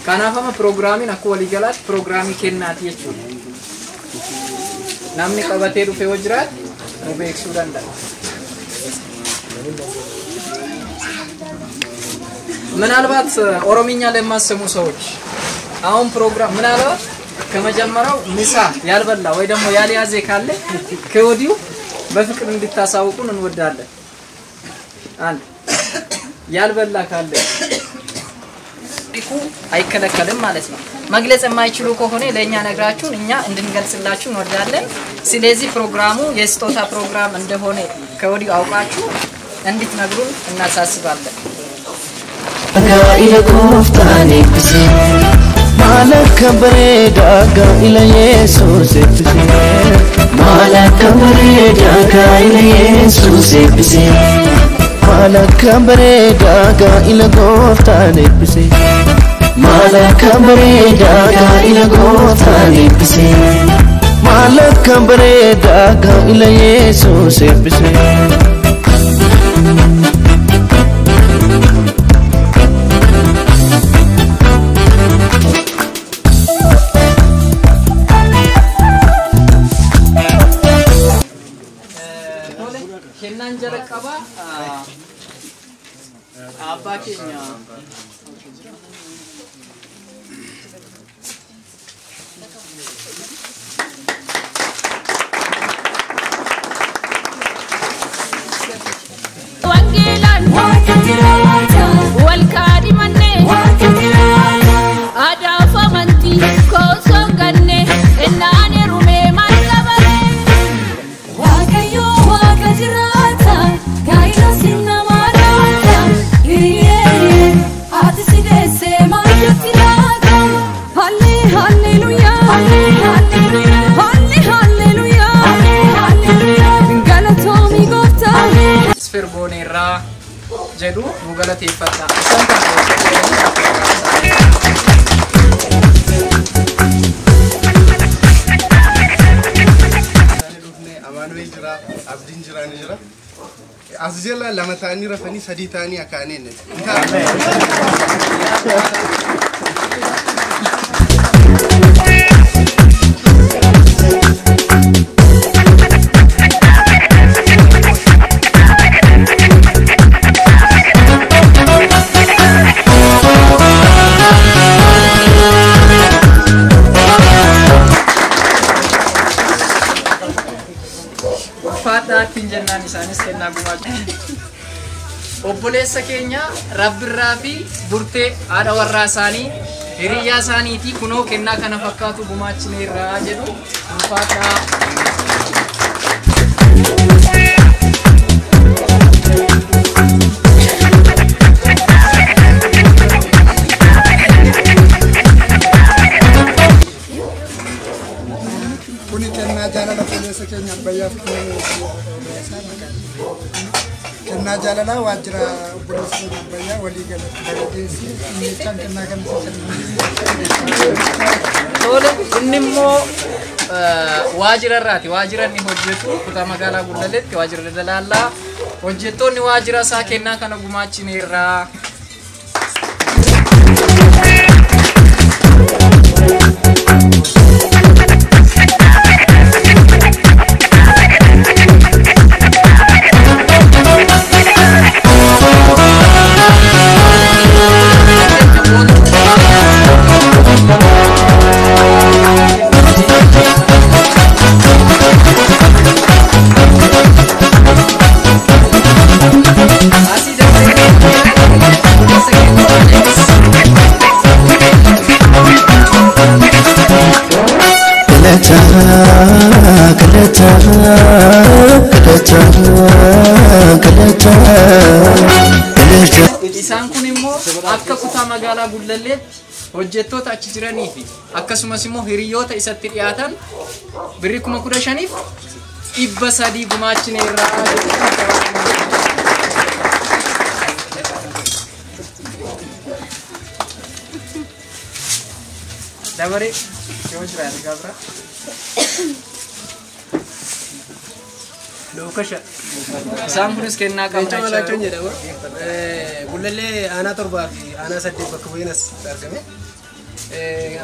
Kanaafama programming akka walii galaatti programming kennaati jechuudha. Namni qabatee dhufee hojiraat nu beeksisuu danda'a. ምናልባት ኦሮሚኛ ለማሰሙ ሰዎች አሁን ፕሮግራም ምናልባት ከመጀመሪያው ምሳ ያልበላ ወይ ደግሞ ያልያዘ ካለ ከወዲሁ በፍቅር እንድታሳውቁን እንወዳለን። አንድ ያልበላ ካለ አይከለከልም ማለት ነው። መግለጽ የማይችሉ ከሆነ ለኛ ነግራችሁን እኛ እንድንገልጽላችሁ እንወዳለን። ስለዚህ ፕሮግራሙ የስጦታ ፕሮግራም እንደሆነ ከወዲሁ አውቃችሁ እንድትነግሩን እናሳስባለን። إلى كفتاني بسي مالك بريدك إلى يسوع بسي مالك بريدك إلى يسوع بسي مالك بريدك إلى كفتاني بسي مالك بريدك إلى كفتاني بسي مالك بريدك إلى يسوع بسي Kenanjara kaba apa kenya Wangelan wakatirata walkadi manne wakatirata ada famanti kosonganne enane rume markabare wakayo wakatirata gaila sinna marata iye atiside markatirata halle hallelujah halle hallelujah halle hallelujah halle hallelujah galatomi gofta Sfergonera jedhu nu galateeffadha. Amanuel jira, Abdin jira ni jira. Azjela lama tani rafani sadi tani akane ne. Fata tinjannan isanis kenna gumachu. Obboleessa keenya Rabbirraa fi burtee haadha warraa isaanii hiriyaa isaaniitii kunoo kennaa kana fakkaatu gumaachineerra jedhu fata Kena jalana wajra berusaha bayar wali galah desi ini kan kena kan Tole innimmo wajira rati wajira ni hojjetu kuta magala gudaletti wajira dalalla hojjettoonni wajira saa kennaa kana gumaachineerra. Así de Isaan kun immoo akka kutaa magaalaa Gullalleetti hojjettoota achi jiranii fi akkasumas immoo hiriyoota isatti dhiyaatan birrii 15,000 300 gumaachineerra. Dabare yoo jiraate gabra Lokasha isaan kunis kennaa qabna jedhama. Gullallee aanaa 7 fi aanaa 8 bakka bu'iinas argame.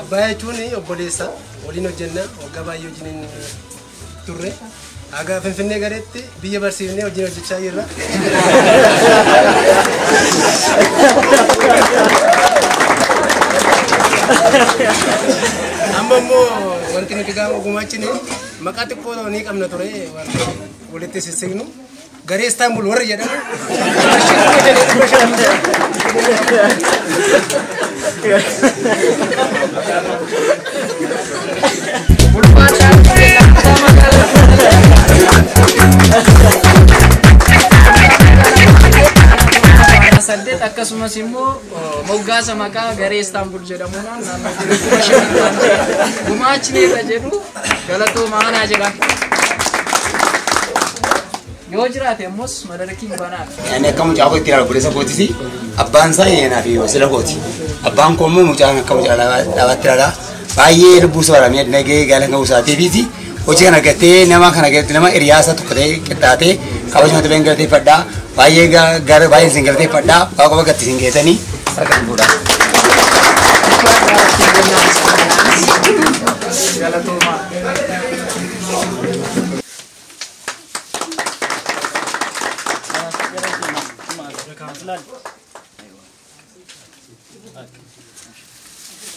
Abbaa jechuun obboleessa waliin hojjenna waggaa baay'ee wajjin turre. Aga Finfinnee gareetti biyya barsiifnee wajjin hojjechaa jirra. Amma immoo wanti nuti gaafa gumaachine maqaa xiqqoo ni qabna ture walitti sissignu garee Istaanbul warra jedhamu. Saddeet akkasumas immoo moggaasa maqaa garee Istaanbul jedhamuudhaan naannoo gumaachneerra jedhu galatoo maanaa jedha. Yoo jiraate ammoos madarakiin banaa. Ani akka mucaa koo itti obboleessa kootisi abbaan isaa yeenaa fi wasila kooti. Abbaan koo immoo mucaan akka mucaa dhaabatti dhagaa baay'ee lubbuu sooramee nagee gaala kan usaatiifiiti. Hojii kana argattee nama kana argattee nama hiriyaasa tokko ta'ee qixxaatee kabajamatti been galateeffadhaa. Baay'ee gara baay'ee isin galateeffadhaa. Waaqa bakkatti isin geessanii harkaan fuudhaa.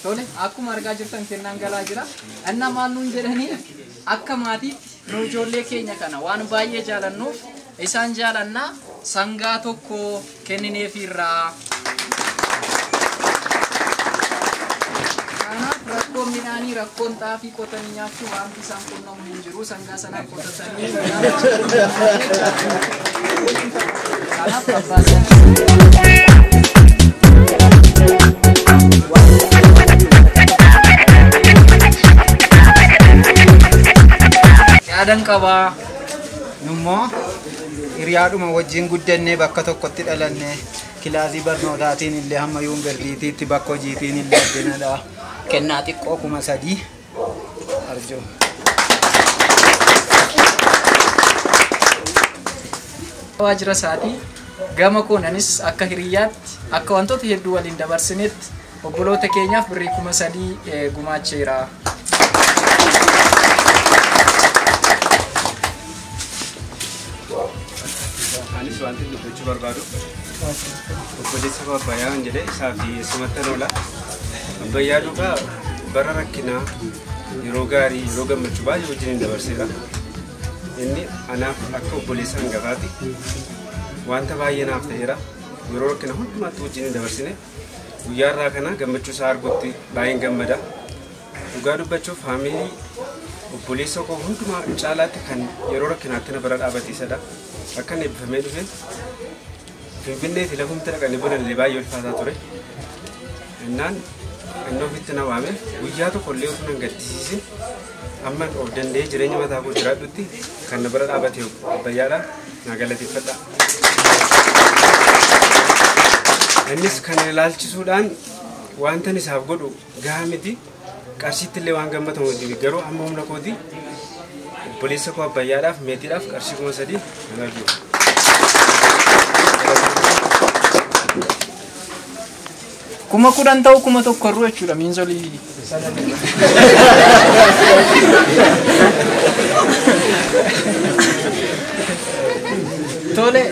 Tole akkuma argaa jirtan kennaan galaa jira. Anna maal nuun jedhanii akka maatiitti nu ijoollee keenya kana waan baay'ee jaalannuuf isaan jaalannaa sangaa tokko kennineefirraa. Kanaaf rakkoon midhaanii rakkoon xaafii qotanii nyaachuu waan isaan qunnamu hin jiru sangaa sanaan qotatanii kanaaf abbaasan. Yaadan qabaa nummoo hiriyaadhuma wajjin guddannee bakka tokkotti dhalanne kilaasii barnootaatiin illee hamma yuunivarsiitiitti bakka hojiitiin illee addunadha. Kennaa xiqqoo 3,000 arjoo. Waajjira isaatii gama koonanis akka hiriyaatti akka wantoota hedduu waliin dabarsinetti obboloota keenyaaf birrii 3,000 gumaacheera. Anis wanti dubbachuu barbaadu obboleessa Abbayyaa jedhee isaa fi sumattan oola. Abbayyaa dhugaa bara rakkinaa yeroo gaarii yeroo gammachuu baay'ee wajjin dabarseera. Inni anaaf akka obboleessa hangafaati wanta baay'ee naaf ta'eera. Yeroo rakkina hundumaatti wajjin dabarsine guyyaa irraa kana gammachuu isaa argutti baay'een gammada. Dhugaa dubbachuuf faamilii obboleessa koo hundumaa caalaatti kan yeroo rakkinaatti na bira dhaabatiisadha. Akka inni eebbifamee dhufe Finfinneetti lafumti dhaqanii bolallee baay'ee ulfaataa ture. Innaan inni ofitti na waame guyyaa tokkollee osoo nan gaddisiisin amma of danda'ee jireenya mataa koo jiraadhutti kan na bira dhaabate Abbayyaadhaan na galateeffadha. Innis kan ilaalchisuudhaan wantan isaaf godhu gahaa miti qarshiitti illee waan gammatamu garuu amma humna kooti obboleessa koo Abbayyaadhaaf meetiidhaaf qarshii 3,000 nan argina. Kuma 10 ta'u kuma tokko irraa jechuudha miinzolii. Tole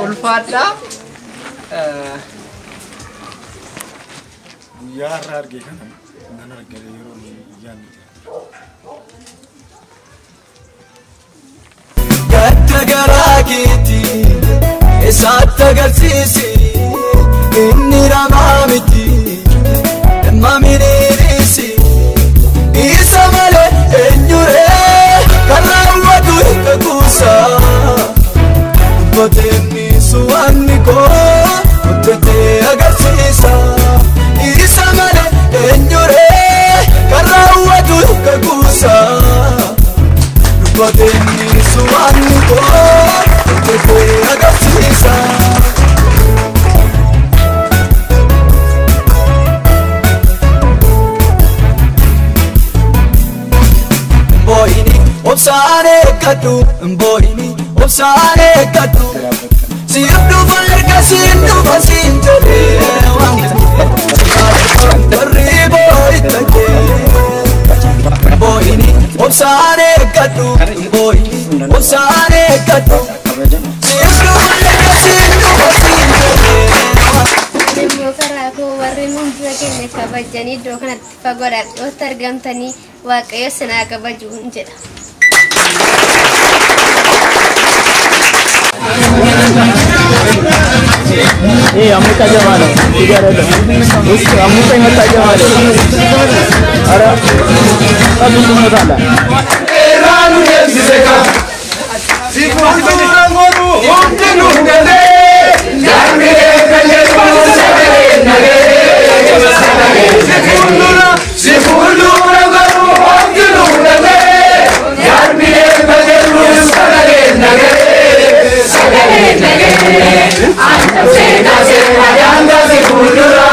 ulfaadhaa. Guyyaa har'aa argee kana nan argale yeroo guyyaan Gadda garaa keetii eessaatti agarsiisi inni namaa miti dhimma miniirisi isa malee eenyuree Yootini suwaanni koo Kutee agarsiisa Boyini obsaane kadu Boyini obsaane kadu Sirdu balga sirdu basinjale Barri boy take Boyini obsaane kadu Boyini obsaane kadu Sirdu balga sirdu basinjale Demokaraako warri hundura keenya kabajanii iddoo kanatti fagoodhaatti argamtanii waaqayyo sanaa kabajuun jedha. Amuka jamana, tiga ada. Amuka ingat saja mana? Ada. Tapi semua salah. Eranu yang diseka, si pulsa moru, mungkin ungkade, jangan kerja pulsa nage. Si pulsa moru, mungkin ungkade, jangan kerja pulsa nage. Anta seda seda janda si pulsa,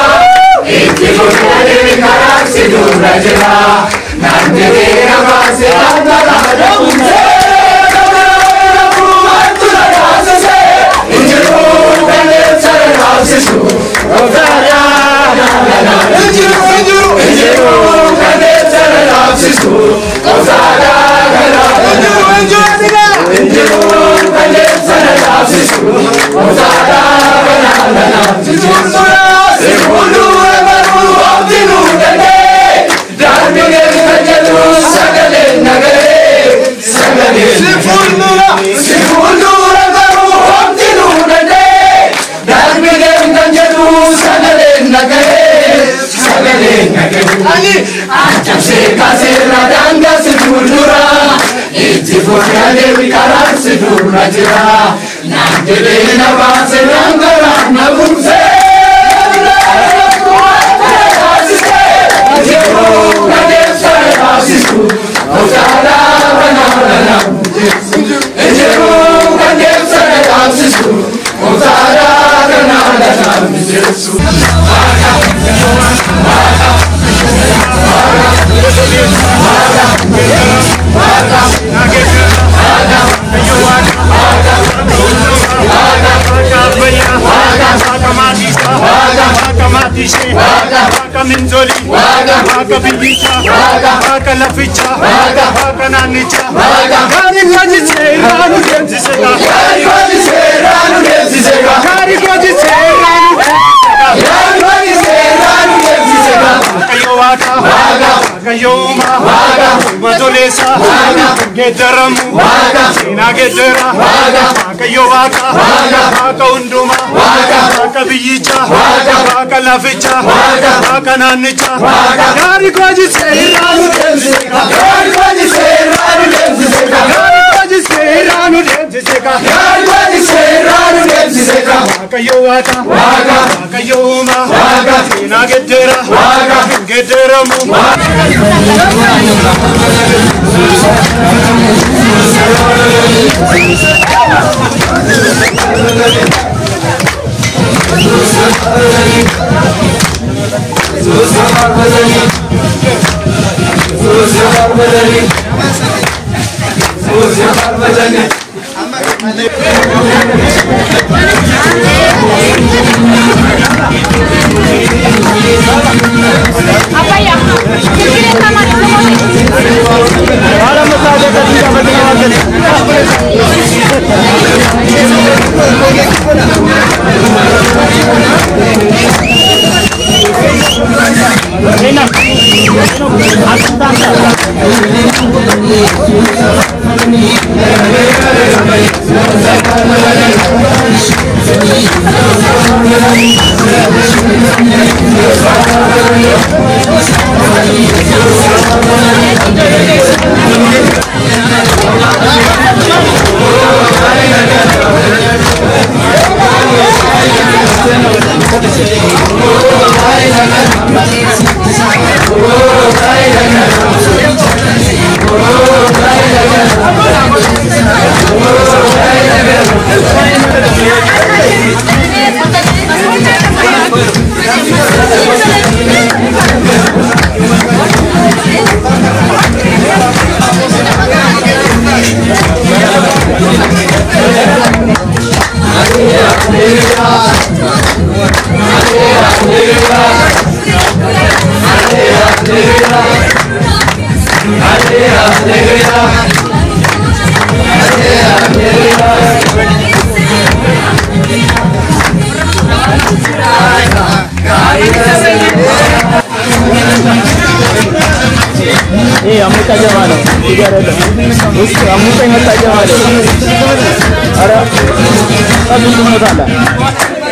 inti pulsa dewi karak si dura jera. Nanti dia masih ada pada umse, kalau rumah tu ada sese, injur kan cara sesu, orang injur kan cara sesu, injur kan cara sesu, Acam sekasih radangga sedulura, iti fukade wikaran sedulura jera, nanti dena bahasa ranggaran nabungse. Apa ya? Kira-kira sama Oh, Amuka Jamano, tiga ada. Amuka yang tak Jamano. Ada, tapi semua salah.